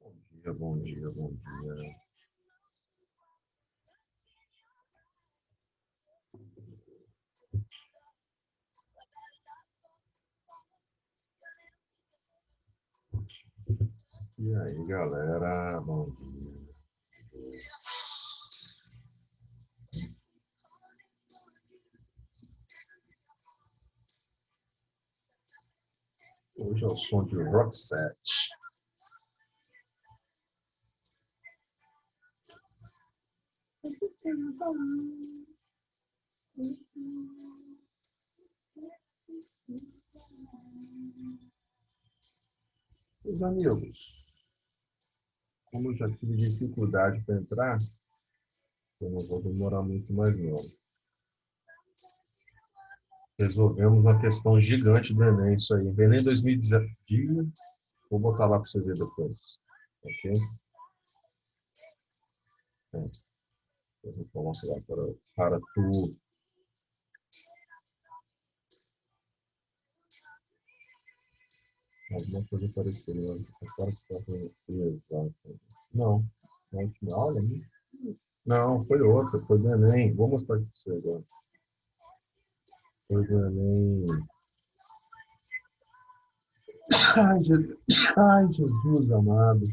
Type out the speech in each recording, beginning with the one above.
Bom dia, bom dia. E aí, galera, bom dia. Hoje é o som de Roxette. Meus amigos, como eu já tive dificuldade para entrar, eu não vou demorar muito mais não. Resolvemos uma questão gigante do Enem, isso aí. Enem 2019, vou botar lá para você ver depois. Ok? Eu vou colocar lá para tu. Alguma coisa parecida. Agora que exato. Não, na última aula, né? Não, foi outra, foi do Enem. Vou mostrar aqui para você agora. Foi do Enem. Ai, Jesus amado.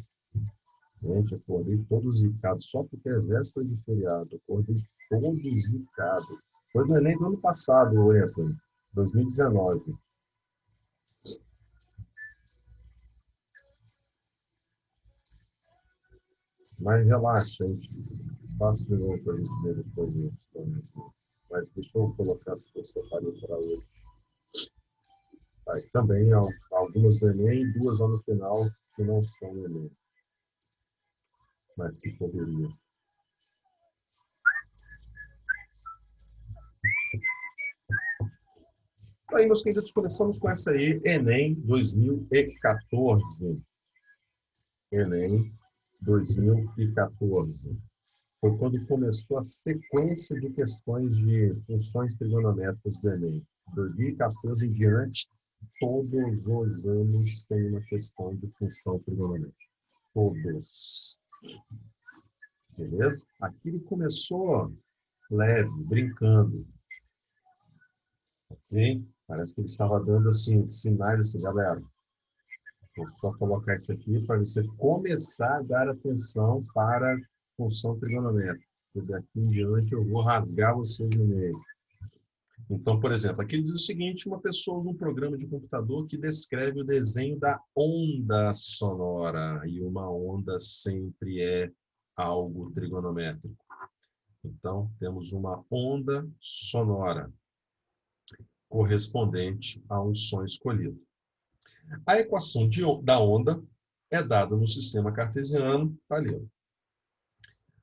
Gente, acordei todo zicado, só porque é véspera de feriado. Acordei todo zicado. Foi do Enem do ano passado, Anthony, 2019. Mas relaxa, a gente passa de novo para a gente ver depois disso. Mas deixa eu colocar se eu separei para hoje. Aí, também algumas do Enem e duas lá no final que não são Enem, mas que poderia. Aí, meus queridos, começamos com essa aí, Enem 2014. Enem 2014. Foi quando começou a sequência de questões de funções trigonométricas do Enem. 2014 em diante, todos os anos tem uma questão de função trigonométrica. Todos. Beleza? Aqui ele começou leve, brincando. Ok? Parece que ele estava dando assim, sinais assim, galera. Vou só colocar isso aqui para você começar a dar atenção para a função trigonométrica. Porque daqui em diante eu vou rasgar vocês no meio. Então, por exemplo, aqui ele diz o seguinte: uma pessoa usa um programa de computador que descreve o desenho da onda sonora. E uma onda sempre é algo trigonométrico. Então, temos uma onda sonora correspondente a um som escolhido. A equação da onda é dada no sistema cartesiano, tá ali,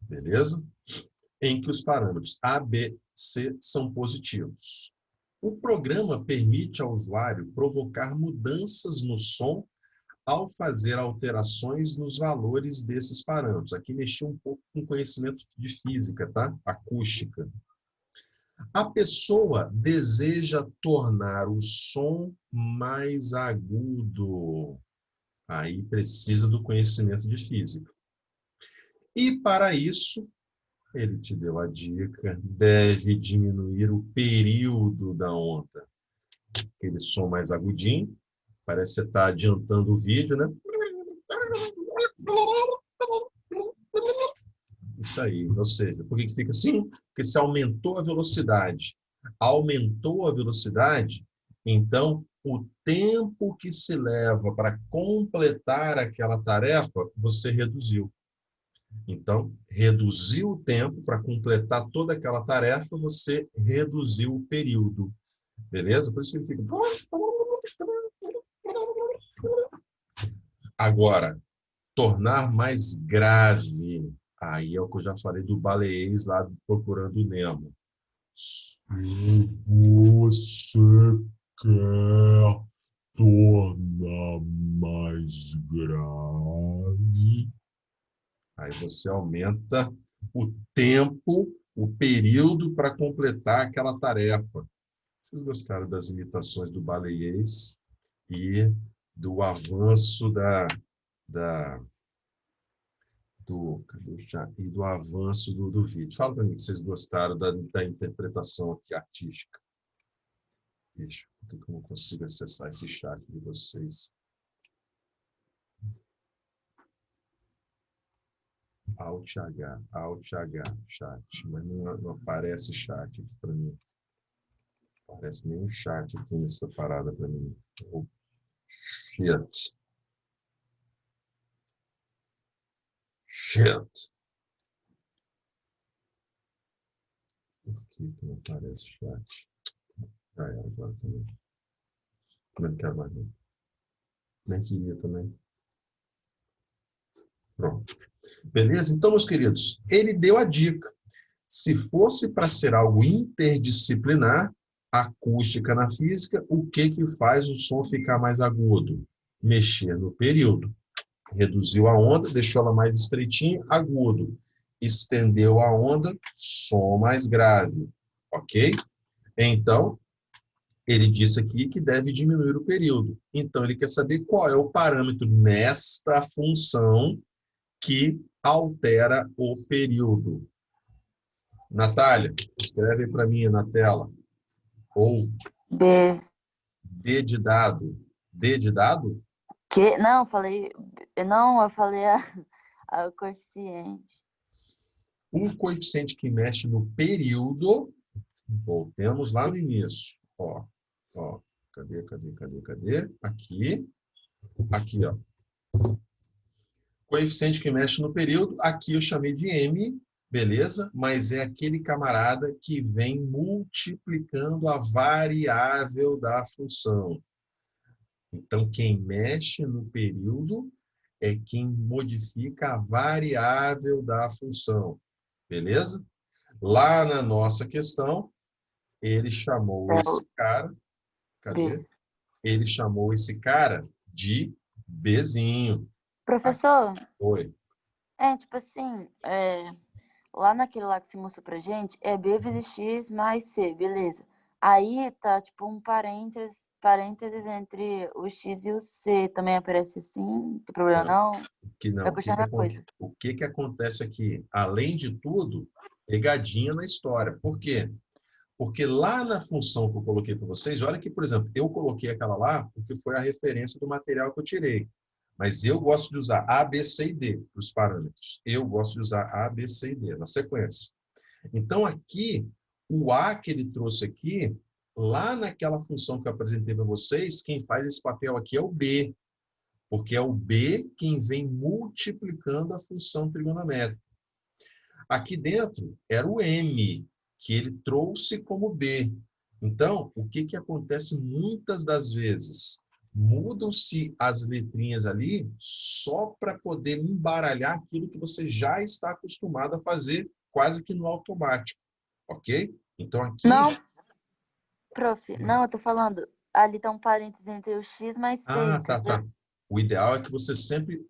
beleza? Em que os parâmetros A, B, C são positivos. O programa permite ao usuário provocar mudanças no som ao fazer alterações nos valores desses parâmetros. Aqui mexi um pouco com conhecimento de física, tá? Acústica. A pessoa deseja tornar o som mais agudo. Aí precisa do conhecimento de física. E para isso, ele te deu a dica, deve diminuir o período da onda. Aquele som mais agudinho, parece que você está adiantando o vídeo, né? Isso aí, ou seja, por que fica assim? Porque se aumentou a velocidade. Aumentou a velocidade, então o tempo que se leva para completar aquela tarefa, você reduziu. Então, reduziu o tempo para completar toda aquela tarefa, você reduziu o período. Beleza? Por isso que fica. Agora, tornar mais grave. Aí é o que eu já falei do baleiês lá procurando o Nemo. Se você quer tornar mais grave, aí você aumenta o tempo, o período para completar aquela tarefa. Vocês gostaram das imitações do baleiês e do avanço da cadê o chat? E do avanço do vídeo. Fala para mim que vocês gostaram da interpretação aqui artística. Deixa eu ver como eu consigo acessar esse chat de vocês. Alt H, chat. Mas não aparece chat aqui para mim. Não aparece nenhum chat aqui nessa parada para mim. Oh, shit. Shit. Por que não aparece chat? Já era agora também. Não quero mais não. Nem queria também. Pronto. Beleza? Então, meus queridos, ele deu a dica. Se fosse para ser algo interdisciplinar, acústica na física, o que faz o som ficar mais agudo? Mexer no período. Reduziu a onda, deixou ela mais estreitinha, agudo. Estendeu a onda, som mais grave. Ok? Então, ele disse aqui que deve diminuir o período. Então, ele quer saber qual é o parâmetro nesta função que altera o período. Natália, escreve para mim na tela. Ou B. D de dado. D de dado? Que? Não, eu falei o coeficiente. Um coeficiente que mexe no período. Voltemos lá no início. Ó, cadê? Aqui. Aqui, ó. Coeficiente que mexe no período, aqui eu chamei de M, beleza? Mas é aquele camarada que vem multiplicando a variável da função. Então, quem mexe no período é quem modifica a variável da função, beleza? Lá na nossa questão, ele chamou esse cara, cadê? B. Ele chamou esse cara de Bzinho. Professor, Oi. tipo assim, lá naquele lá que você mostrou pra gente, é B vezes X mais C, beleza. Aí tá tipo um parênteses entre o X e o C. Também aparece assim? Não tem problema não? Vai continuar a mesma coisa. O que acontece aqui? Além de tudo, pegadinha na história. Por quê? Porque lá na função que eu coloquei para vocês, olha que, por exemplo, eu coloquei aquela lá porque foi a referência do material que eu tirei. Mas eu gosto de usar A, B, C e D para os parâmetros. Eu gosto de usar A, B, C e D na sequência. Então, aqui, o A que ele trouxe aqui, lá naquela função que eu apresentei para vocês, quem faz esse papel aqui é o B. Porque é o B quem vem multiplicando a função trigonométrica. Aqui dentro era o M, que ele trouxe como B. Então, o que acontece muitas das vezes? Mudam-se as letrinhas ali só para poder embaralhar aquilo que você já está acostumado a fazer quase que no automático, ok? Então, aqui... Não, prof, não, eu tô falando, ali tá um parênteses entre o X mais C, Tá. entendeu? O ideal é que você sempre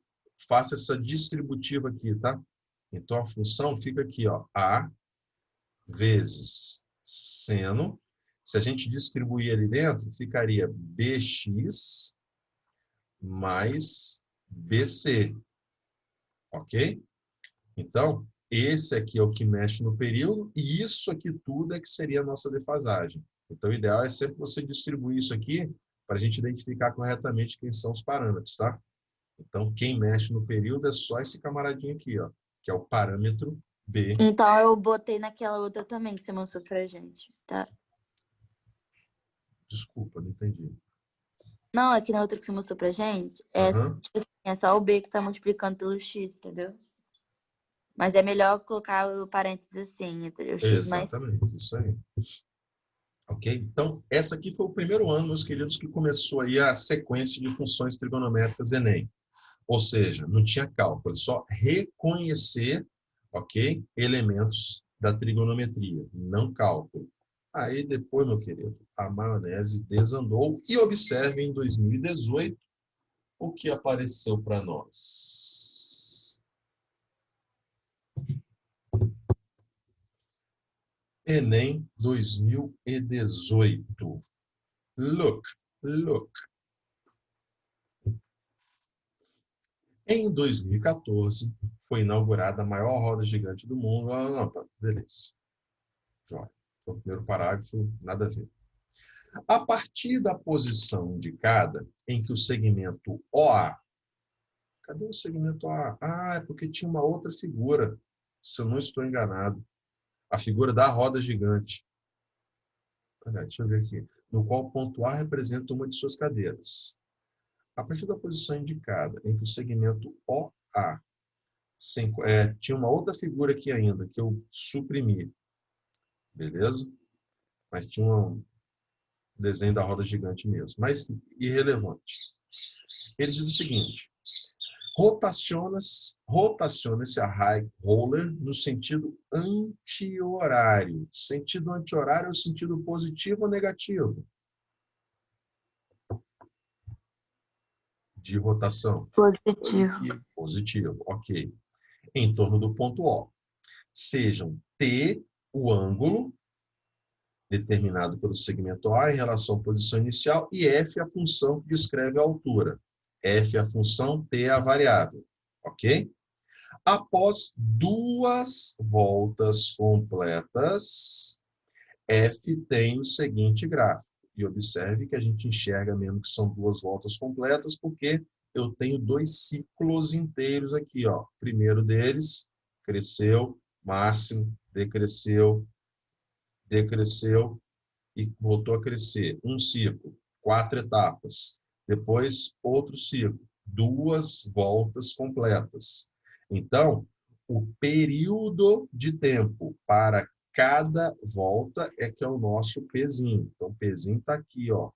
faça essa distributiva aqui, tá? Então, a função fica aqui, ó, A vezes seno. Se a gente distribuir ali dentro, ficaria BX mais BC, ok? Então, esse aqui é o que mexe no período e isso aqui tudo é que seria a nossa defasagem. Então, o ideal é sempre você distribuir isso aqui para a gente identificar corretamente quem são os parâmetros, tá? Então, quem mexe no período é só esse camaradinho aqui, ó, que é o parâmetro B. Então eu botei naquela outra também que você mostrou pra gente, tá? Desculpa, não entendi. Não, aqui na outra que você mostrou pra gente, Aham. tipo assim, é só o B que tá multiplicando pelo X, entendeu? Mas é melhor colocar o parênteses assim, entre o X mais... Exatamente, isso aí. Ok? Então, essa aqui foi o primeiro ano, meus queridos, que começou aí a sequência de funções trigonométricas Enem. Ou seja, não tinha cálculo, só reconhecer, ok, elementos da trigonometria, não cálculo. Aí depois, meu querido, a maionese desandou e observe em 2018 o que apareceu para nós. Enem 2018. Look. Em 2014, foi inaugurada a maior roda gigante do mundo. Beleza. Jóia. O primeiro parágrafo, nada a ver. A partir da posição indicada, em que o segmento OA... Cadê o segmento OA? Ah, é porque tinha uma outra figura, se eu não estou enganado. A figura da roda gigante. Deixa eu ver aqui. No qual o ponto A representa uma de suas cadeiras. A partir da posição indicada, em que o segmento OA tinha uma outra figura aqui ainda, que eu suprimi. Beleza? Mas tinha um desenho da roda gigante mesmo. Mas irrelevante. Ele diz o seguinte: rotaciona-se a high roller no sentido anti-horário. Sentido anti-horário é o sentido positivo ou negativo? De rotação. Positivo. Positivo, ok. Em torno do ponto O. Sejam T, o ângulo, determinado pelo segmento A em relação à posição inicial, e F, a função que descreve a altura. F é a função, T é a variável. Ok? Após 2 voltas completas, F tem o seguinte gráfico. E observe que a gente enxerga mesmo que são 2 voltas completas, porque eu tenho 2 ciclos inteiros aqui. Ó. O primeiro deles cresceu, máximo, decresceu e voltou a crescer. Um ciclo, 4 etapas. Depois, outro ciclo, 2 voltas completas. Então, o período de tempo para cada volta é que é o nosso Pzinho. Então, o Pzinho está aqui, ó.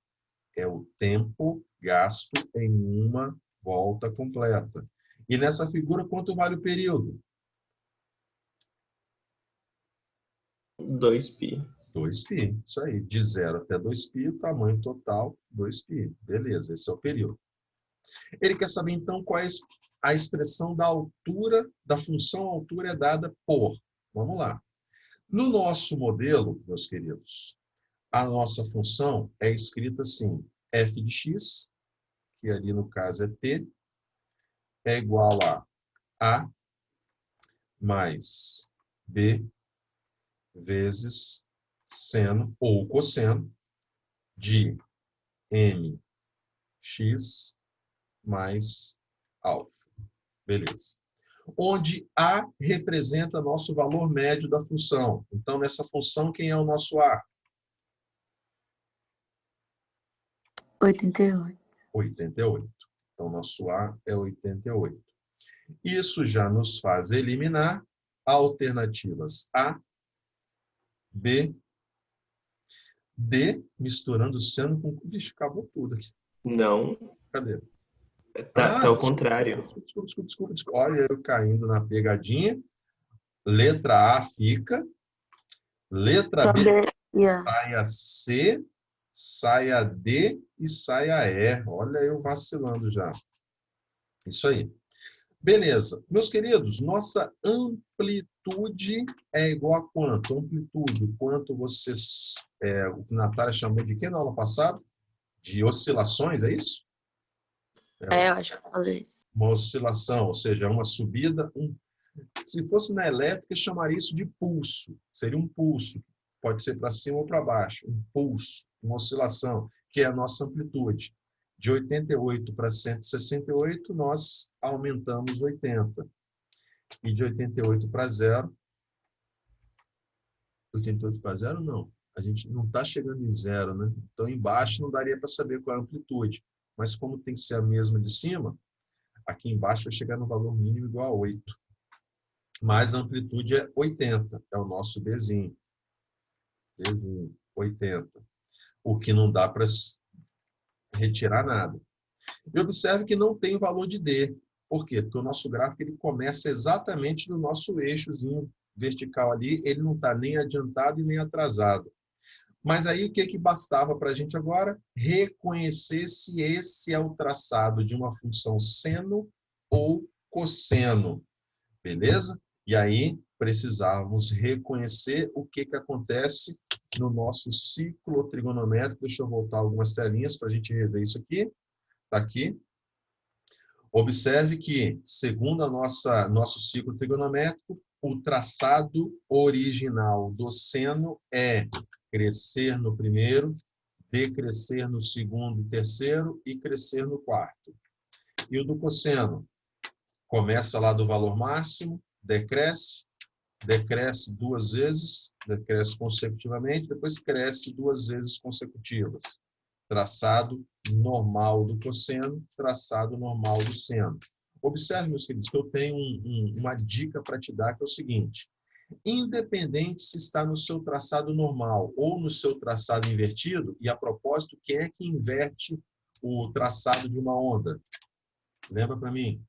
É o tempo gasto em uma volta completa. E nessa figura, quanto vale o período? 2π. 2π, isso aí. De 0 até 2π, o tamanho total, 2π. Beleza, esse é o período. Ele quer saber, então, qual é a expressão da altura, da função altura é dada por. Vamos lá. No nosso modelo, meus queridos, a nossa função é escrita assim: f de x, que ali no caso é t, é igual a mais b vezes seno ou cosseno de mx mais alfa. Beleza. Onde A representa nosso valor médio da função. Então, nessa função, quem é o nosso A? 88. 88. Então, nosso A é 88. Isso já nos faz eliminar alternativas A, B, D, misturando seno com... Vixe, acabou tudo aqui. Não, Cadê? tá ao contrário. Desculpa. Olha, eu caindo na pegadinha. Letra A fica. Letra B, saia C, saia D e saia E. Olha eu vacilando já. Isso aí. Beleza. Meus queridos, nossa amplitude é igual a quanto? Amplitude, quanto vocês... o que a Natália chamou de quê na aula passada? De oscilações, é isso? Eu acho que eu falei isso. Uma oscilação, ou seja, uma subida. Se fosse na elétrica, chamaria isso de pulso. Seria um pulso. Pode ser para cima ou para baixo. Um pulso, uma oscilação, que é a nossa amplitude. De 88 para 168, nós aumentamos 80. E de 88 para 0... 88 para 0, não. A gente não está chegando em 0, né? Então, embaixo não daria para saber qual é a amplitude. Mas como tem que ser a mesma de cima, aqui embaixo vai chegar no valor mínimo igual a 8. Mas a amplitude é 80, é o nosso Bzinho. Bzinho, 80. O que não dá para retirar nada. E observe que não tem o valor de D. Por quê? Porque o nosso gráfico ele começa exatamente no nosso eixozinho vertical ali, ele não está nem adiantado e nem atrasado. Mas aí o que bastava para a gente agora? Reconhecer se esse é o traçado de uma função seno ou cosseno. Beleza? E aí precisávamos reconhecer o que acontece no nosso ciclo trigonométrico. Deixa eu voltar algumas telinhas para a gente rever isso aqui. Está aqui. Observe que, segundo nosso ciclo trigonométrico, o traçado original do seno é crescer no primeiro, decrescer no segundo e terceiro e crescer no quarto. E o do cosseno? Começa lá do valor máximo, decresce, decresce duas vezes, decresce consecutivamente, depois cresce duas vezes consecutivas. Traçado normal do cosseno, traçado normal do seno. Observe, meus queridos, que eu tenho uma dica para te dar, que é o seguinte. Independente se está no seu traçado normal ou no seu traçado invertido, e a propósito, quem é que inverte o traçado de uma onda? Lembra para mim?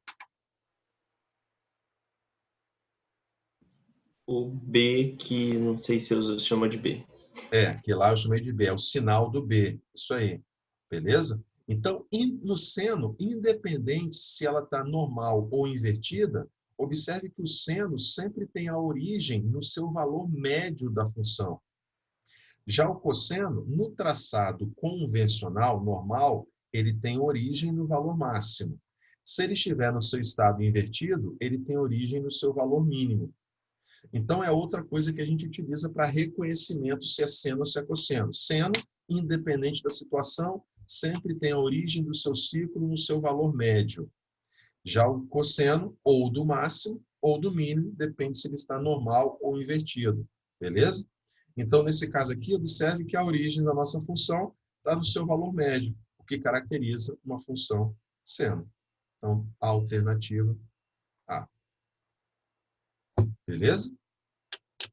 O B, que não sei se eu chamo de B. Que lá eu chamei de B, é o sinal do B. Isso aí. Beleza? Então, no seno, independente se ela está normal ou invertida, observe que o seno sempre tem a origem no seu valor médio da função. Já o cosseno, no traçado convencional, normal, ele tem origem no valor máximo. Se ele estiver no seu estado invertido, ele tem origem no seu valor mínimo. Então, é outra coisa que a gente utiliza para reconhecimento se é seno ou se é cosseno. Seno, independente da situação, sempre tem a origem do seu ciclo no seu valor médio. Já o cosseno, ou do máximo, ou do mínimo, depende se ele está normal ou invertido. Beleza? Então, nesse caso aqui, observe que a origem da nossa função está no seu valor médio, o que caracteriza uma função seno. Então, a alternativa A. Beleza?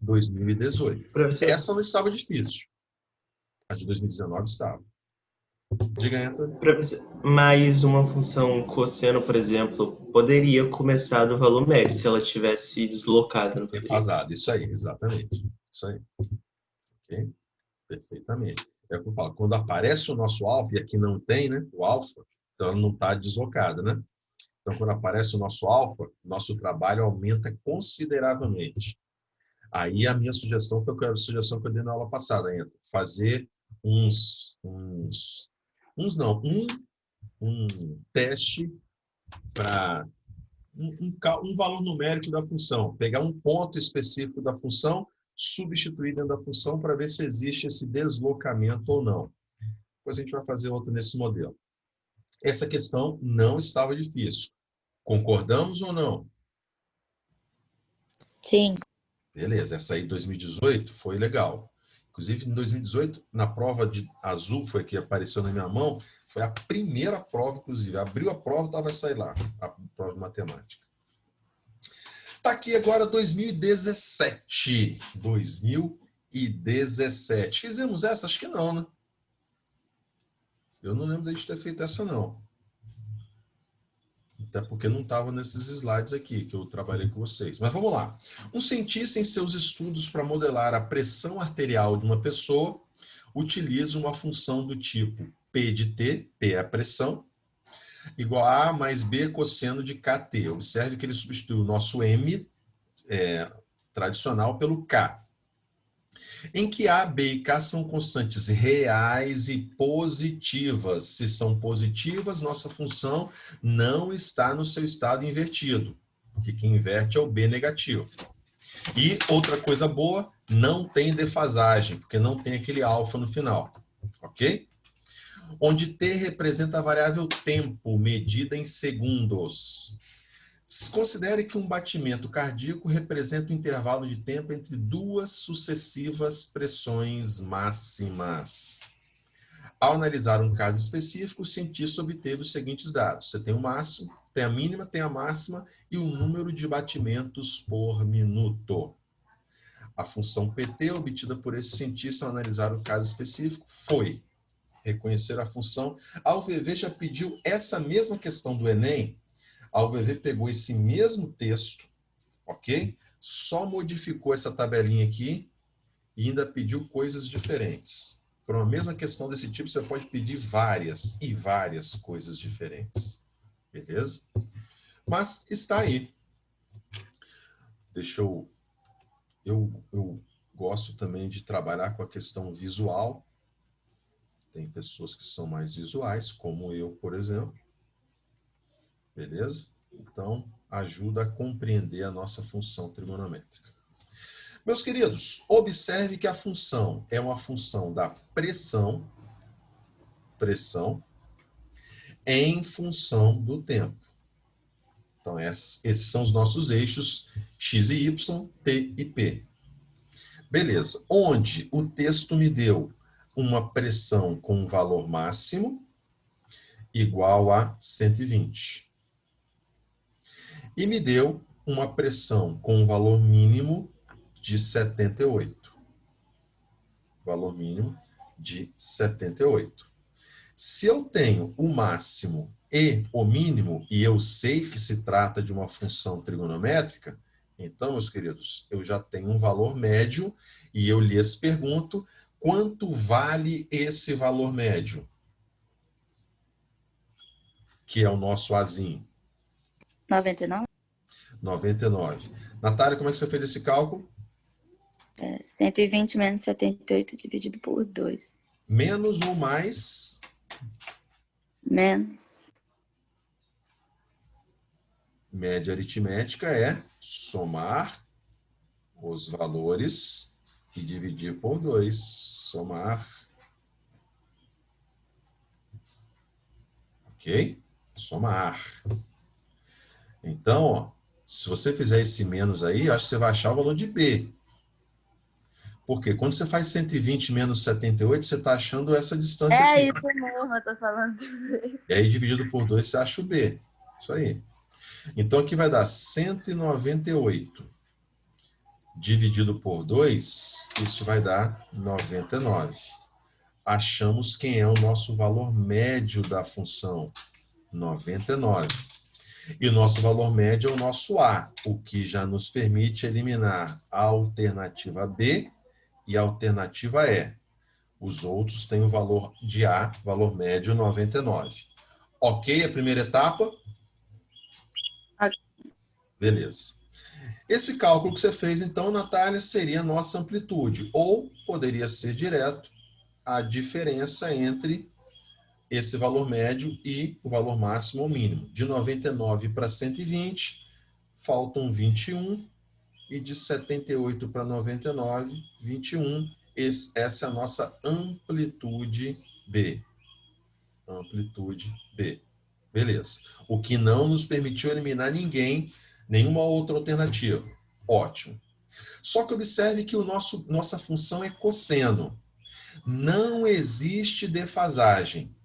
2018. Professor, Essa não estava difícil. A de 2019 estava. Diga, Anthony. professor, mas uma função cosseno, por exemplo, poderia começar do valor médio se ela tivesse deslocado, não poderia? Defasado. Isso aí, exatamente. Isso aí. Ok? Perfeitamente. É o que eu falo. Quando aparece o nosso alfa, e aqui não tem, né? O alfa, então ela não está deslocada, né? Então, quando aparece o nosso alfa, nosso trabalho aumenta consideravelmente. Aí a minha sugestão foi a sugestão que eu dei na aula passada, Anthony. Fazer um teste para um valor numérico da função. Pegar um ponto específico da função, substituir dentro da função para ver se existe esse deslocamento ou não. Depois a gente vai fazer outro nesse modelo. Essa questão não estava difícil. Concordamos ou não? Sim. Beleza, essa aí de 2018 foi legal. Inclusive, em 2018, na prova de azul, foi que apareceu na minha mão, foi a primeira prova, inclusive. Abriu a prova, estava a sair lá, a prova de matemática. Está aqui agora 2017. 2017. Fizemos essa? Acho que não, né? Eu não lembro de a gente ter feito essa, não. Até porque não estava nesses slides aqui que eu trabalhei com vocês. Mas vamos lá. Um cientista, em seus estudos para modelar a pressão arterial de uma pessoa, utiliza uma função do tipo P de T, P é a pressão, igual a A mais B cosseno de KT. Observe que ele substitui o nosso M tradicional pelo K. Em que A, B e K são constantes reais e positivas. Se são positivas, nossa função não está no seu estado invertido, porque quem inverte é o B negativo. E outra coisa boa, não tem defasagem, porque não tem aquele alfa no final, ok? Onde T representa a variável tempo, medida em segundos. Considere que um batimento cardíaco representa o intervalo de tempo entre duas sucessivas pressões máximas. Ao analisar um caso específico, o cientista obteve os seguintes dados. Você tem o máximo, tem a mínima, tem a máxima e o número de batimentos por minuto. A função PT obtida por esse cientista ao analisar o caso específico foi reconhecer a função. A UVV já pediu essa mesma questão do Enem. A UVV pegou esse mesmo texto, ok? Só modificou essa tabelinha aqui e ainda pediu coisas diferentes. Para uma mesma questão desse tipo, você pode pedir várias e várias coisas diferentes. Beleza? Mas está aí. Deixa eu... Eu gosto também de trabalhar com a questão visual. Tem pessoas que são mais visuais, como eu, por exemplo. Beleza? Então, ajuda a compreender a nossa função trigonométrica. Meus queridos, observe que a função é uma função da pressão em função do tempo. Então, esses são os nossos eixos x e y, t e p. Beleza. Onde o texto me deu uma pressão com um valor máximo igual a 120. E me deu uma pressão com um valor mínimo de 78. Valor mínimo de 78. Se eu tenho o máximo e o mínimo, e eu sei que se trata de uma função trigonométrica, então, meus queridos, eu já tenho um valor médio e eu lhes pergunto quanto vale esse valor médio, que é o nosso Azinho. 99? 99. Natália, como é que você fez esse cálculo? 120 menos 78 dividido por 2. Menos ou mais? Menos. Média aritmética é somar os valores e dividir por 2. Somar. Ok? Somar. Então, ó, se você fizer esse menos aí, acho que você vai achar o valor de B. Porque quando você faz 120 menos 78, você está achando essa distância aqui. Isso mesmo, eu tô falando. E aí, dividido por 2, você acha o B. Isso aí. Então, aqui vai dar 198. Dividido por 2, isso vai dar 99. Achamos quem é o nosso valor médio da função, 99. E o nosso valor médio é o nosso A, o que já nos permite eliminar a alternativa B e a alternativa E. Os outros têm o valor de A, valor médio 99. Ok, a primeira etapa? Beleza. Esse cálculo que você fez, então, Natália, seria a nossa amplitude, ou poderia ser direto a diferença entre esse valor médio e o valor máximo ou mínimo. De 99 para 120, faltam 21, e de 78 para 99, 21. Essa é a nossa amplitude B. Amplitude B. Beleza. O que não nos permitiu eliminar ninguém, nenhuma outra alternativa. Ótimo. Só que observe que nossa função é cosseno. Não existe defasagem.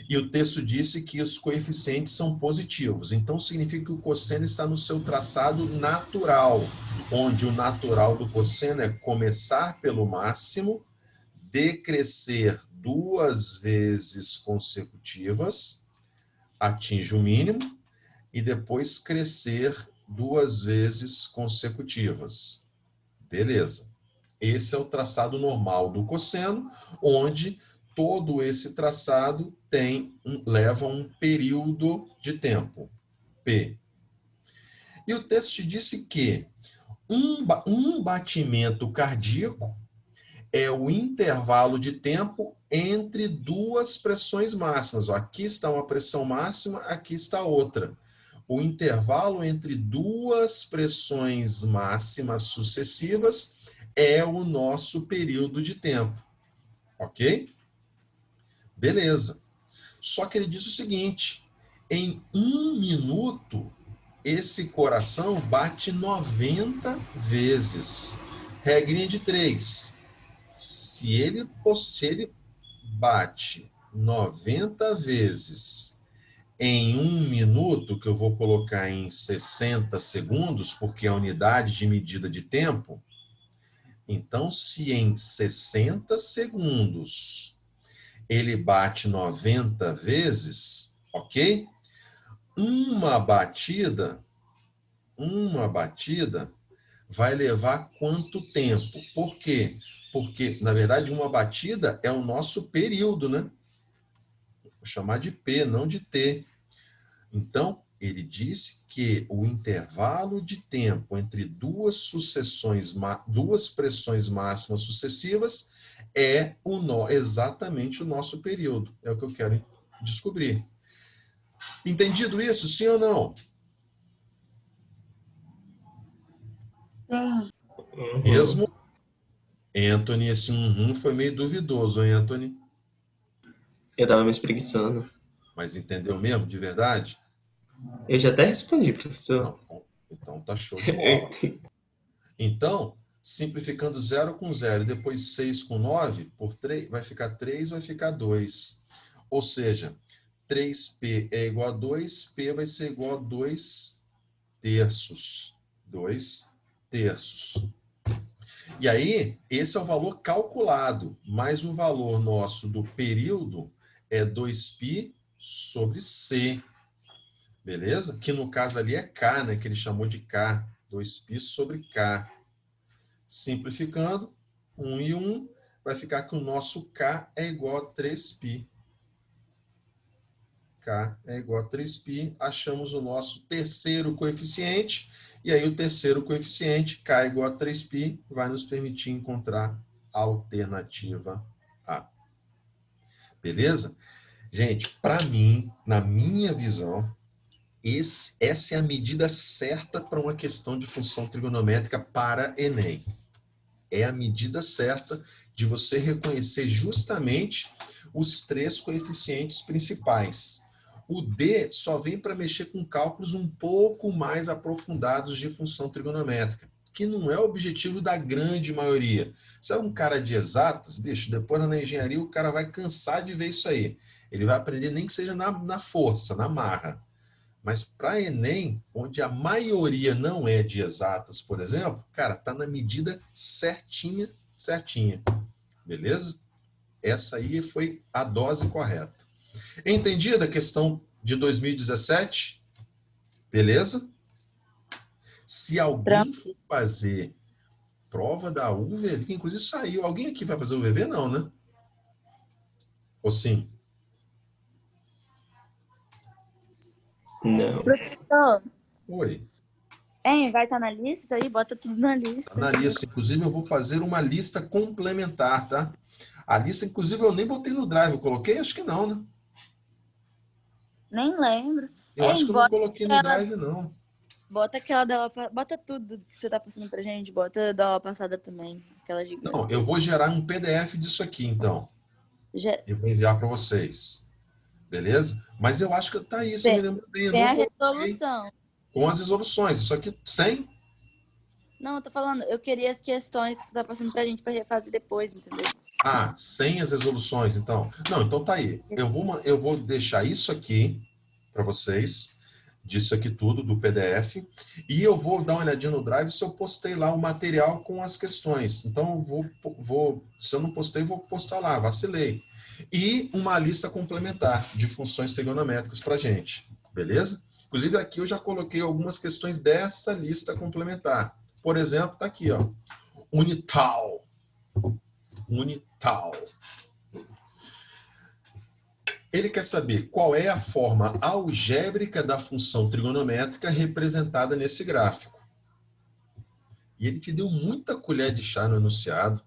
E o texto disse que os coeficientes são positivos. Então, significa que o cosseno está no seu traçado natural, onde o natural do cosseno é começar pelo máximo, decrescer 2 vezes consecutivas, atinge o mínimo, e depois crescer 2 vezes consecutivas. Beleza. Esse é o traçado normal do cosseno, onde todo esse traçado leva um período de tempo, P. E o texto te disse que um batimento cardíaco é o intervalo de tempo entre 2 pressões máximas. Aqui está uma pressão máxima, aqui está outra. O intervalo entre 2 pressões máximas sucessivas é o nosso período de tempo. Ok? Beleza. Só que ele diz o seguinte: em 1 minuto, esse coração bate 90 vezes. Regrinha de 3. Se ele bate 90 vezes em 1 minuto, que eu vou colocar em 60 segundos, porque é a unidade de medida de tempo, então, se em 60 segundos ele bate 90 vezes, ok? Uma batida vai levar quanto tempo? Por quê? Porque, na verdade, uma batida é o nosso período, né? Vou chamar de P, não de T. Então, ele disse que o intervalo de tempo entre 2 pressões máximas sucessivas é exatamente o nosso período. É o que eu quero descobrir. Entendido isso, sim ou não? Sim. Mesmo, Anthony, esse foi meio duvidoso, hein, Anthony? Eu tava me espreguiçando. Mas entendeu mesmo, de verdade? Eu já até respondi, professor. Não, então tá show de bola. Então, simplificando 0 com 0 e depois 6 com 9, por 3, vai ficar 3, vai ficar 2. Ou seja, 3p é igual a 2, p vai ser igual a 2 terços. 2 terços. E aí, esse é o valor calculado, mas o valor nosso do período é 2π sobre c. Beleza? Que no caso ali é K, né? Que ele chamou de K. 2π sobre K. Simplificando, 1 e 1, vai ficar que o nosso K é igual a 3π. K é igual a 3π. Achamos o nosso terceiro coeficiente. E aí o terceiro coeficiente, K é igual a 3π, vai nos permitir encontrar a alternativa A. Beleza? Gente, para mim, na minha visão, essa é a medida certa para uma questão de função trigonométrica para Enem. É a medida certa de você reconhecer justamente os 3 coeficientes principais. O D só vem para mexer com cálculos um pouco mais aprofundados de função trigonométrica, que não é o objetivo da grande maioria. Se é um cara de exatas, bicho, depois na engenharia o cara vai cansar de ver isso aí. Ele vai aprender nem que seja na força, na marra. Mas para Enem, onde a maioria não é de exatas, por exemplo, cara, tá na medida certinha, certinha. Beleza? Essa aí foi a dose correta. Entendida a questão de 2017? Beleza? Se alguém for fazer prova da UVV, que inclusive saiu, alguém aqui vai fazer o UVV? Não, né? Ou sim? Não. Professor, Oi. hein, vai estar na lista isso aí? Bota tudo na lista. Tá na lista. Inclusive, eu vou fazer uma lista complementar, tá? A lista, inclusive, eu nem botei no Drive. Eu coloquei? Acho que não, né? Nem lembro. Eu acho Hein, que eu não coloquei no Drive, não. bota aquela da aula, bota tudo que você tá passando pra gente, bota da aula passada também, aquela gigante. Não, eu vou gerar um PDF disso aqui, então. Eu vou enviar para vocês. Beleza? Mas eu acho que tá aí, se eu me lembro bem. Eu Tem não a coloquei resolução. com as resoluções. Isso aqui, 100? Não, eu tô falando, eu queria as questões que você tá passando pra gente pra refazer depois, entendeu? Ah, 100 as resoluções, então. Não, então tá aí. Eu vou deixar isso aqui para vocês, disso aqui tudo, do PDF, e eu vou dar uma olhadinha no Drive se eu postei lá o material com as questões. Então, se eu não postei, vou postar lá, vacilei. E uma lista complementar de funções trigonométricas para gente, beleza? Inclusive, aqui eu já coloquei algumas questões dessa lista complementar. Por exemplo, tá aqui, ó. Unital. Ele quer saber qual é a forma algébrica da função trigonométrica representada nesse gráfico. E ele te deu muita colher de chá no enunciado,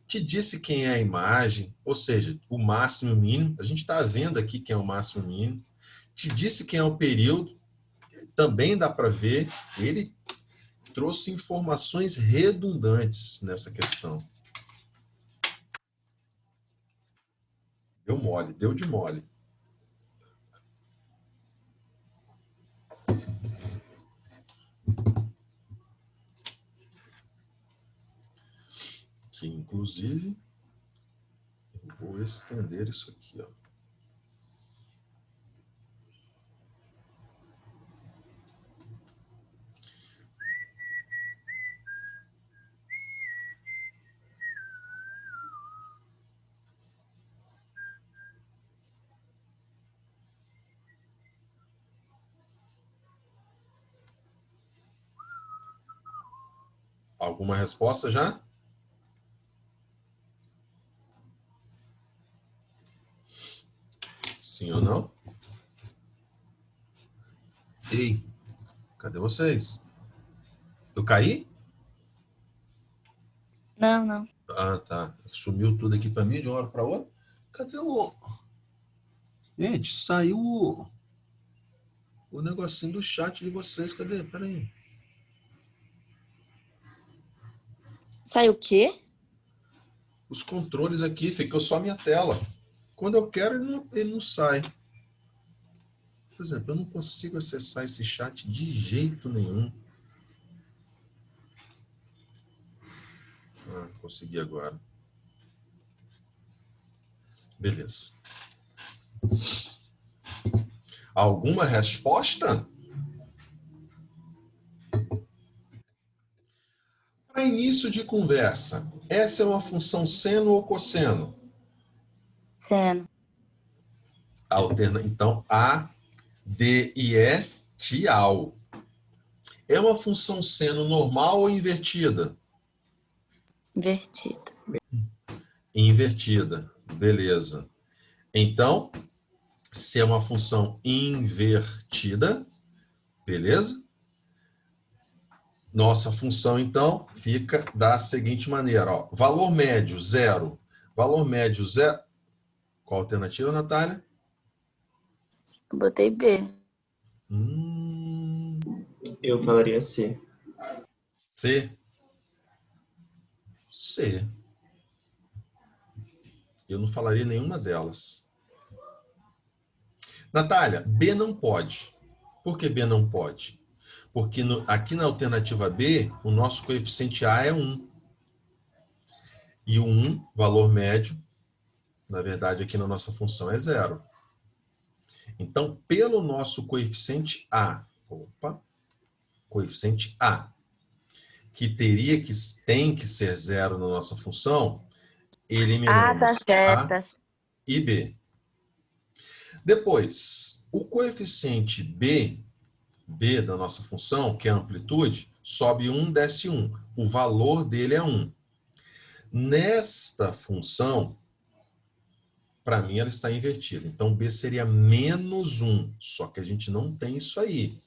te disse quem é a imagem, ou seja, o máximo e o mínimo. A gente está vendo aqui quem é o máximo e o mínimo. Te disse quem é o período, também dá para ver. Ele trouxe informações redundantes nessa questão. Deu mole, deu de mole. Que, inclusive, eu vou estender isso aqui, ó. Alguma resposta já? Sim ou não? Ei, cadê vocês? Eu caí? Não, não. Ah, tá. Sumiu tudo aqui para mim de uma hora para outra. Cadê o... Gente, saiu... o negocinho do chat de vocês. Cadê? Peraí. Sai o quê? Os controles aqui, ficou só a minha tela. Quando eu quero, ele não sai. Por exemplo, eu não consigo acessar esse chat de jeito nenhum. Ah, consegui agora. Beleza. Alguma resposta? Para início de conversa, essa é uma função seno ou cosseno? Seno. Então, A, D e E, tchau. É uma função seno normal ou invertida? Invertido. Invertida. Beleza. Então, se é uma função invertida, beleza? Nossa função, então, fica da seguinte maneira. Ó, valor médio, 0. Valor médio, 0. Qual a alternativa, Natália? Botei B. Eu falaria C. C. C. Eu não falaria nenhuma delas. Natália, B não pode. Por que B não pode? Porque aqui na alternativa B, o nosso coeficiente A é 1. E o 1, valor médio, na verdade, aqui na nossa função é 0. Então, pelo nosso coeficiente A, coeficiente A, que tem que ser 0 na nossa função, eliminamos Tá certo. A e B. Depois, o coeficiente B da nossa função, que é a amplitude, sobe 1, desce 1. O valor dele é 1. Nesta função, para mim, ela está invertida. Então, B seria menos 1. Só que a gente não tem isso aí.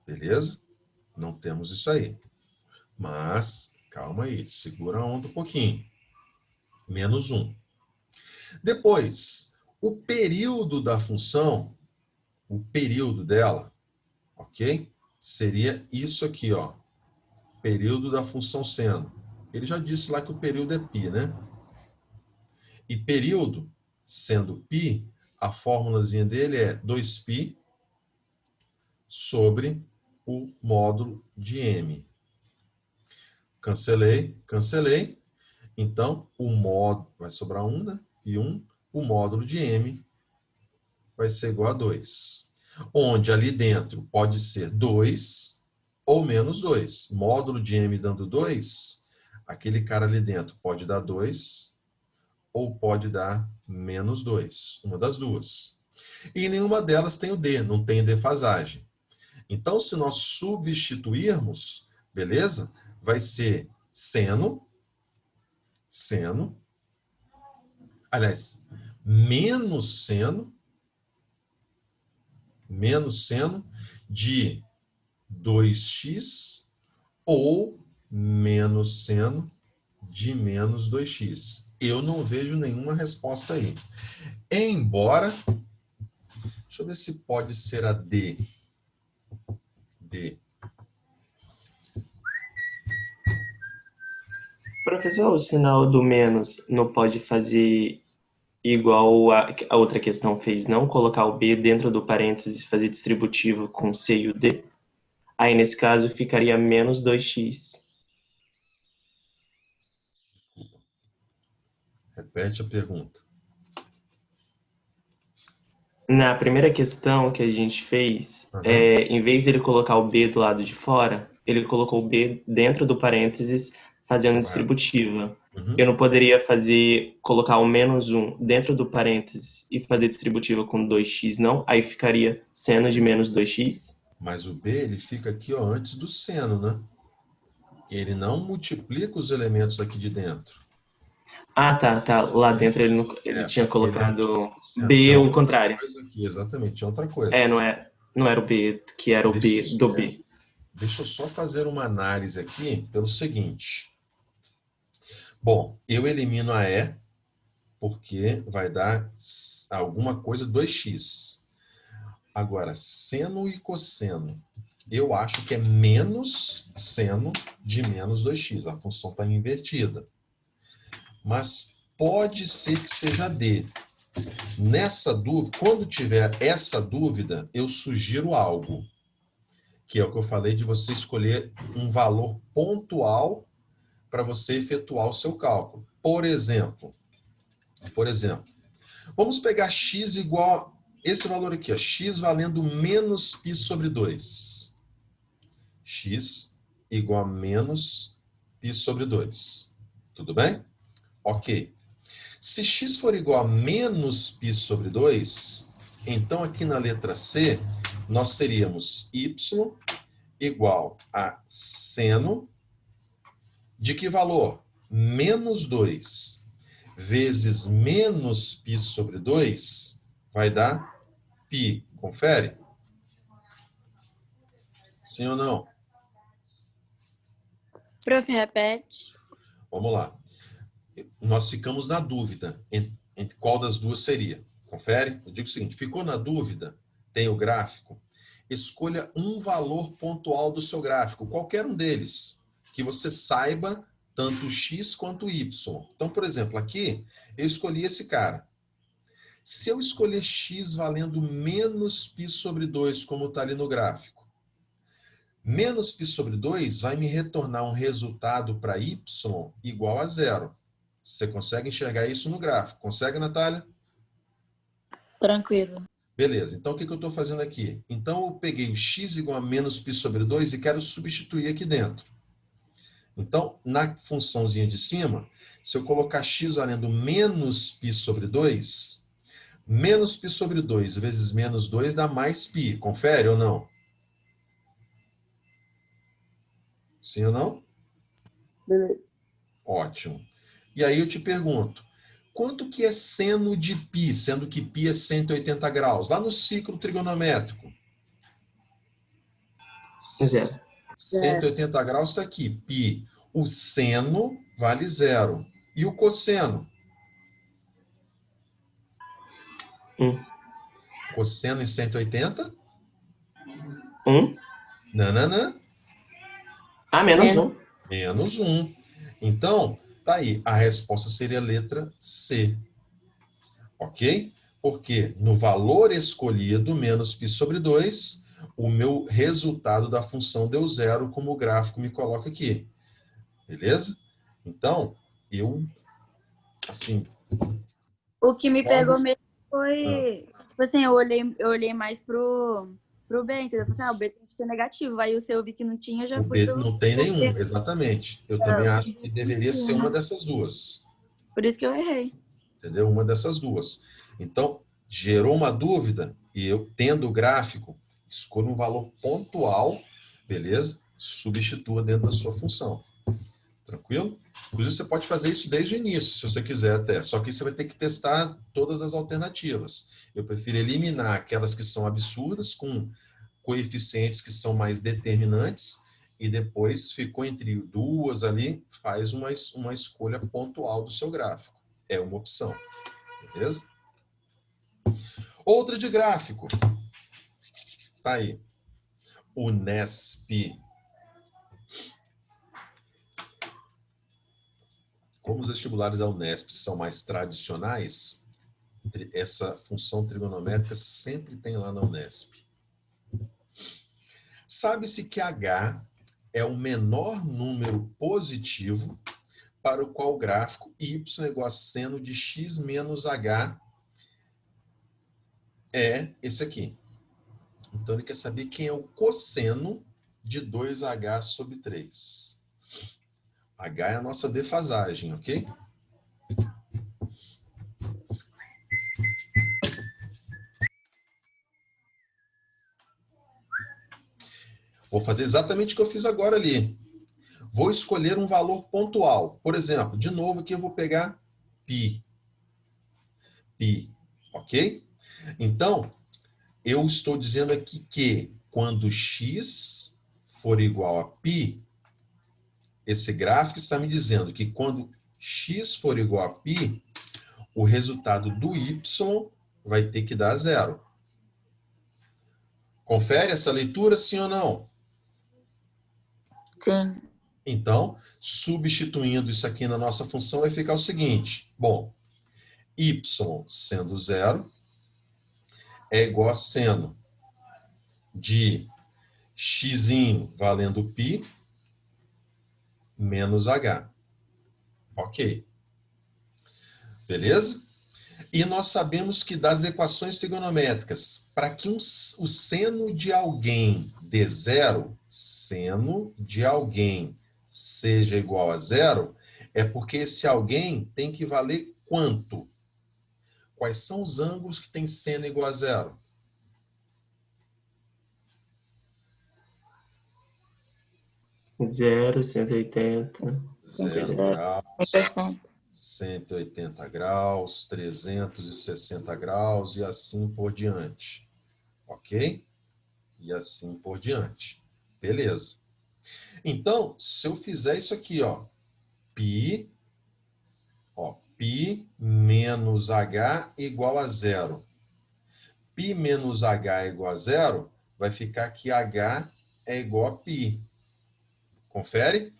Beleza? Não temos isso aí. Mas, calma aí, segura a onda um pouquinho. Menos 1. Depois, o período da função, o período dela, ok? Seria isso aqui, ó. Período da função seno. Ele já disse lá que o período é π, né? E período, sendo π, a fórmulazinha dele é 2π sobre o módulo de m. Cancelei, cancelei. Então, o módulo vai sobrar 1, né? E 1, o módulo de m vai ser igual a 2. Onde ali dentro pode ser 2 ou menos 2. Módulo de m dando 2, aquele cara ali dentro pode dar 2 ou pode dar menos 2. Uma das duas. E nenhuma delas tem o d, não tem defasagem. Então, se nós substituirmos, beleza? Vai ser seno, aliás, menos seno de 2x ou menos seno de menos 2x. Eu não vejo nenhuma resposta aí. Embora, deixa eu ver se pode ser a D. D. Professor, o sinal do menos não pode fazer igual a outra questão fez, não colocar o B dentro do parênteses e fazer distributivo com C e o D? Aí, nesse caso, ficaria menos 2x. Repete a pergunta. Na primeira questão que a gente fez, em vez dele colocar o B do lado de fora, ele colocou o B dentro do parênteses, fazendo distributiva. Eu não poderia colocar o menos 1 dentro do parênteses e fazer distributiva com 2x, não? Aí ficaria seno de menos 2x? Mas o B, ele fica aqui, ó, antes do seno, né? Ele não multiplica os elementos aqui de dentro. Ah, tá. Lá dentro ele tinha colocado B o contrário. Aqui, exatamente, tinha outra coisa. Não era o B que era o B do B. Deixa eu só fazer uma análise aqui pelo seguinte. Bom, eu elimino a E, porque vai dar alguma coisa 2x. Agora, seno e cosseno. Eu acho que é menos seno de menos 2x. A função está invertida. Mas pode ser que seja D. Nessa dúvida, quando tiver essa dúvida, eu sugiro algo, que é o que eu falei de você escolher um valor pontual para você efetuar o seu cálculo. Por exemplo, vamos pegar x igual a esse valor aqui, ó, x valendo menos π sobre 2. X igual a menos π sobre 2. Tudo bem? Ok. Se x for igual a menos π sobre 2, então aqui na letra C, nós teríamos y igual a seno de que valor? Menos 2 vezes menos π sobre 2 vai dar π. Confere? Sim ou não? Prof, repete. Vamos lá. Nós ficamos na dúvida entre qual das duas seria. Confere? Eu digo o seguinte, ficou na dúvida, tem o gráfico, escolha um valor pontual do seu gráfico, qualquer um deles, que você saiba tanto x quanto y. Então, por exemplo, aqui eu escolhi esse cara. Se eu escolher x valendo menos π sobre 2, como está ali no gráfico, menos π sobre 2 vai me retornar um resultado para y igual a 0. Você consegue enxergar isso no gráfico? Consegue, Natália? Tranquilo. Beleza. Então, o que eu estou fazendo aqui? Então, eu peguei o x igual a menos π sobre 2 e quero substituir aqui dentro. Então, na funçãozinha de cima, se eu colocar x valendo menos π sobre 2, menos π sobre 2 vezes menos 2 dá mais π. Confere ou não? Sim ou não? Beleza. Ótimo. E aí eu te pergunto, quanto que é seno de π, sendo que π é 180 graus? Lá no ciclo trigonométrico. Zero. 180 graus está aqui, π. O seno vale 0. E o cosseno? 1. Cosseno em 180? 1. Nananã. Menos 1. Menos 1. Então, tá aí. A resposta seria a letra C. Ok? Porque no valor escolhido, menos π sobre 2, o meu resultado da função deu 0, como o gráfico me coloca aqui. Beleza? Então, eu, assim... O que me pegou mesmo foi... Tipo assim, eu olhei mais pro B, entendeu? Eu falei, o B tem que ser negativo. Aí o seu eu vi que não tinha, já O fui B não tem nenhum, exatamente. Eu também acho que deveria ser uma dessas duas. Por isso que eu errei. Entendeu? Uma dessas duas. Então, gerou uma dúvida e eu, tendo o gráfico, escolha um valor pontual, beleza? Substitua dentro da sua função. Tranquilo? Inclusive, você pode fazer isso desde o início, se você quiser até. Só que você vai ter que testar todas as alternativas. Eu prefiro eliminar aquelas que são absurdas, com coeficientes que são mais determinantes, e depois ficou entre duas ali, faz uma escolha pontual do seu gráfico. É uma opção. Beleza? Outra de gráfico. Tá aí. Unesp. Como os vestibulares da Unesp são mais tradicionais, essa função trigonométrica sempre tem lá na Unesp. Sabe-se que H é o menor número positivo para o qual o gráfico y é igual a seno de x menos h é esse aqui. Então, ele quer saber quem é o cosseno de 2h sobre 3. H é a nossa defasagem, ok? Vou fazer exatamente o que eu fiz agora ali. Vou escolher um valor pontual. Por exemplo, de novo aqui eu vou pegar π. π, ok? Então, eu estou dizendo aqui que quando x for igual a π, esse gráfico está me dizendo que quando x for igual a π, o resultado do y vai ter que dar 0. Confere essa leitura, sim ou não? Sim. Então, substituindo isso aqui na nossa função, vai ficar o seguinte. Bom, y sendo 0 é igual a seno de x valendo π menos h. Ok. Beleza? E nós sabemos que das equações trigonométricas, para que o seno de alguém dê zero, seno de alguém seja igual a zero, é porque esse alguém tem que valer quanto? Quais são os ângulos que tem seno igual a zero? Zero, 180. 0 graus, 180 graus, 360 graus e assim por diante. Ok? E assim por diante. Beleza. Então, se eu fizer isso aqui, ó, π menos h igual a zero. Π menos h igual a zero, vai ficar que h é igual a π. Confere?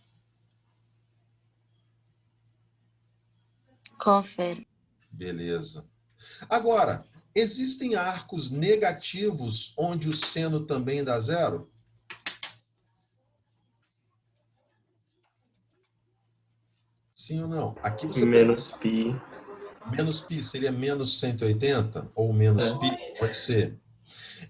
Confere. Beleza. Agora, existem arcos negativos onde o seno também dá zero? Sim ou não? Aqui você menos π. Menos π seria menos 180? Ou menos π? Pode ser.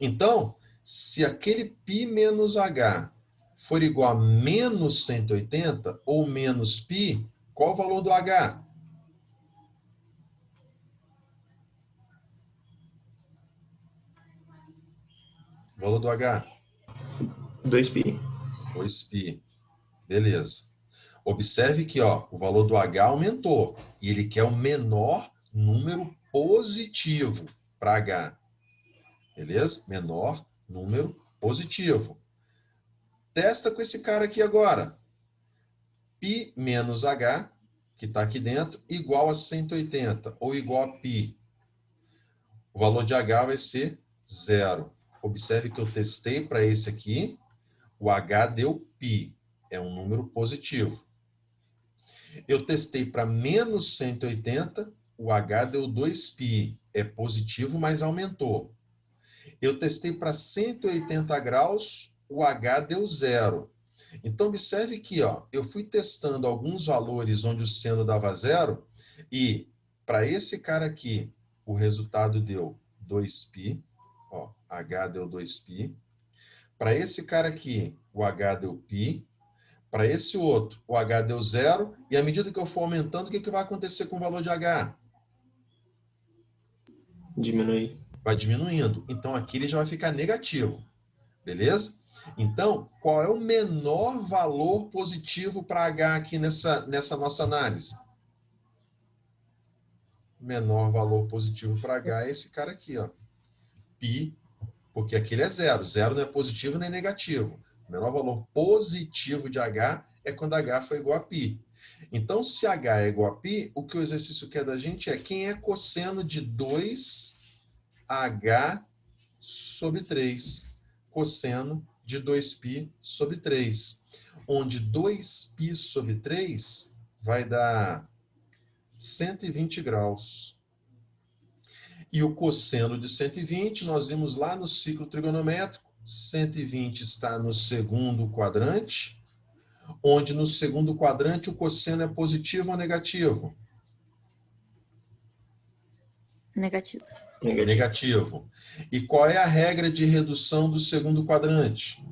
Então, se aquele π menos h for igual a menos 180 ou menos π, qual o valor do h? O valor do h? 2π. 2π. Beleza. Observe que ó, o valor do h aumentou e ele quer o menor número positivo para h. Beleza? Menor número positivo. Testa com esse cara aqui agora. π menos h, que está aqui dentro, igual a 180, ou igual a π. O valor de h vai ser 0. Observe que eu testei para esse aqui, o h deu π, é um número positivo. Eu testei para menos 180, o h deu 2π, é positivo, mas aumentou. Eu testei para 180 graus, o h deu 0. Então, observe que ó, eu fui testando alguns valores onde o seno dava 0 e para esse cara aqui, o resultado deu 2π, ó, h deu 2π. Para esse cara aqui, o h deu π. Para esse outro, o h deu 0. E à medida que eu for aumentando, o que vai acontecer com o valor de h? Diminui. Vai diminuindo. Então, aqui ele já vai ficar negativo. Beleza? Então, qual é o menor valor positivo para h aqui nessa nossa análise? O menor valor positivo para h é esse cara aqui, ó. π, porque aqui ele é 0. 0 não é positivo nem negativo. O menor valor positivo de h é quando h for igual a π. Então, se h é igual a π, o que o exercício quer da gente é quem é cosseno de 2h sobre 3. Cosseno de 2π sobre 3. Onde 2π sobre 3 vai dar 120 graus. E o cosseno de 120, nós vimos lá no ciclo trigonométrico, 120 está no segundo quadrante, onde no segundo quadrante o cosseno é positivo ou negativo? Negativo. Negativo. E qual é a regra de redução do segundo quadrante?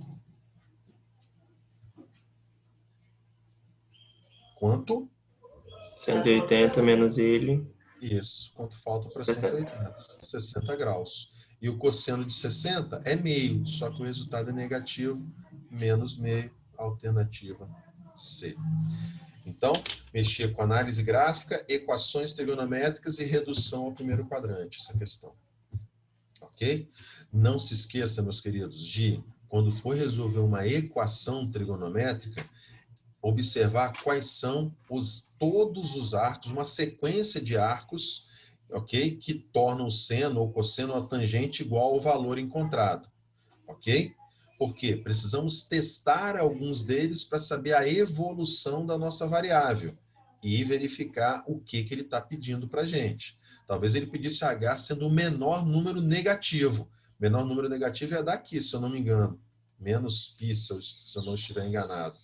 Quanto? 180 menos ele. Isso. Quanto falta para 60. 180? 60 graus. E o cosseno de 60 é meio, só que o resultado é negativo, menos meio, alternativa C. Então, mexia com análise gráfica, equações trigonométricas e redução ao primeiro quadrante, essa questão. Ok? Não se esqueça, meus queridos, de, quando for resolver uma equação trigonométrica, observar quais são todos os arcos, uma sequência de arcos, ok? Que tornam o seno ou cosseno ou a tangente igual ao valor encontrado. ok? Por quê? Precisamos testar alguns deles para saber a evolução da nossa variável e verificar o que ele está pedindo para a gente. Talvez ele pedisse H sendo o menor número negativo. O menor número negativo é daqui, se eu não me engano. Menos π, se eu não estiver enganado.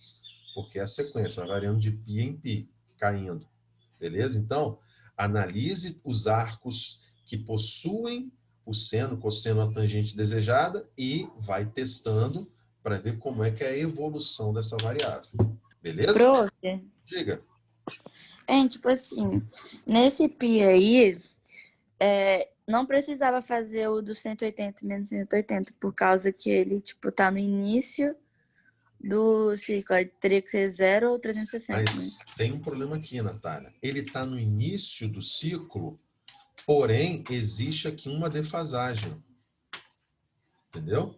Porque é a sequência, vai variando de π em π, caindo. Beleza? Então, analise os arcos que possuem o seno, cosseno, a tangente desejada e vai testando para ver como é que é a evolução dessa variável. Beleza? Prof. Diga. Tipo assim, nesse π aí, não precisava fazer o do 180 menos 180, por causa que ele, tipo, tá no início do ciclo. Aí teria que ser 0 ou 360. Mas tem um problema aqui, Natália. Ele está no início do ciclo, porém, existe aqui uma defasagem. Entendeu?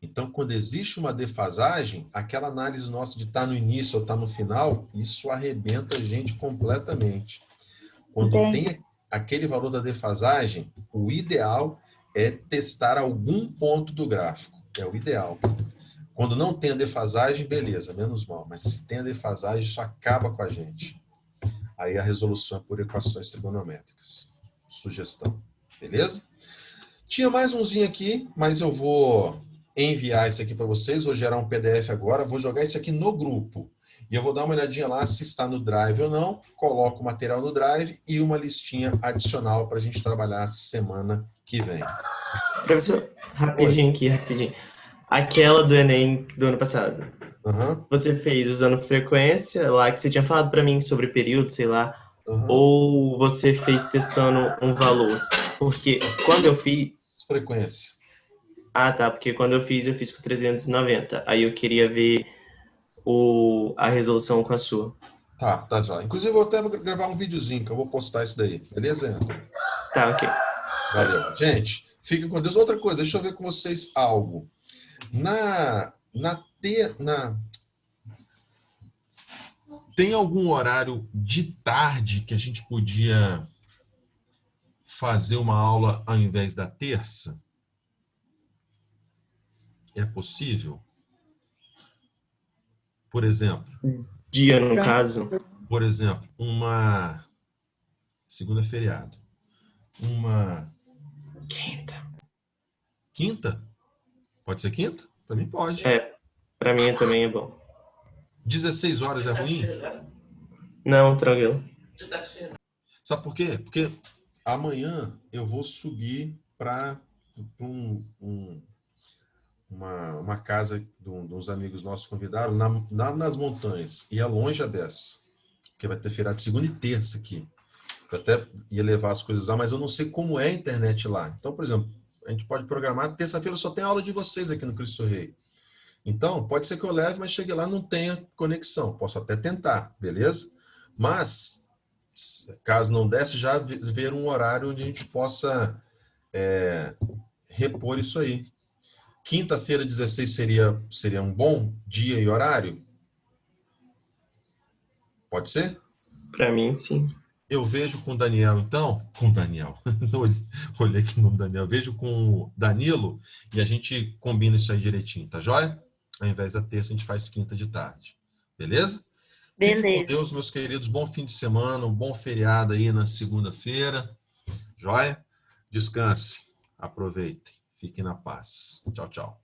Então, quando existe uma defasagem, aquela análise nossa de estar no início ou estar no final, isso arrebenta a gente completamente. Quando tem aquele valor da defasagem, o ideal é testar algum ponto do gráfico. É o ideal. Quando não tem a defasagem, beleza, menos mal. Mas se tem a defasagem, isso acaba com a gente. Aí a resolução é por equações trigonométricas. Sugestão. Beleza? Tinha mais umzinho aqui, mas eu vou enviar isso aqui para vocês. Vou gerar um PDF agora. Vou jogar isso aqui no grupo. E eu vou dar uma olhadinha lá se está no Drive ou não. Coloco o material no Drive e uma listinha adicional para a gente trabalhar semana que vem. Professor, rapidinho aqui, rapidinho. Aquela do Enem do ano passado. Você fez usando frequência lá que você tinha falado para mim sobre período, sei lá. Ou você fez testando um valor? Porque quando eu fiz... Frequência. Ah, tá. Porque quando eu fiz com 390. Aí eu queria ver a resolução com a sua. Tá já. Inclusive, eu vou até gravar um videozinho que eu vou postar isso daí. Beleza, Anthony? Tá, ok. Valeu. Gente, fiquem com Deus. Outra coisa, deixa eu ver com vocês algo. Tem algum horário de tarde que a gente podia fazer uma aula ao invés da terça? É possível? Por exemplo. Dia, no caso. Por exemplo, uma segunda feriado. Uma quinta. Quinta? Pode ser quinta? Para mim pode. Para mim também é bom. 16 horas é ruim? Não, tranquilo. Sabe por quê? Porque amanhã eu vou subir para uma casa de uns amigos nossos convidaram nas montanhas. E é longe a beça. Porque vai ter feriado de segunda e terça aqui. Eu até ia levar as coisas lá, mas eu não sei como é a internet lá. Então, por exemplo, a gente pode programar. Terça-feira só tem aula de vocês aqui no Cristo Rei. Então, pode ser que eu leve, mas chegue lá não tenha conexão. Posso até tentar, beleza? Mas, caso não desse, já ver um horário onde a gente possa repor isso aí. Quinta-feira, 16, seria um bom dia e horário? Pode ser? Para mim, sim. Eu vejo com o Daniel, então. Com o Daniel. Olhei aqui o nome do Daniel. Vejo com o Danilo e a gente combina isso aí direitinho, tá joia? Ao invés da terça, a gente faz quinta de tarde. Beleza? Beleza. Fiquem com Deus, meus queridos. Bom fim de semana, um bom feriado aí na segunda-feira. Joia? Descanse. Aproveitem. Fiquem na paz. Tchau, tchau.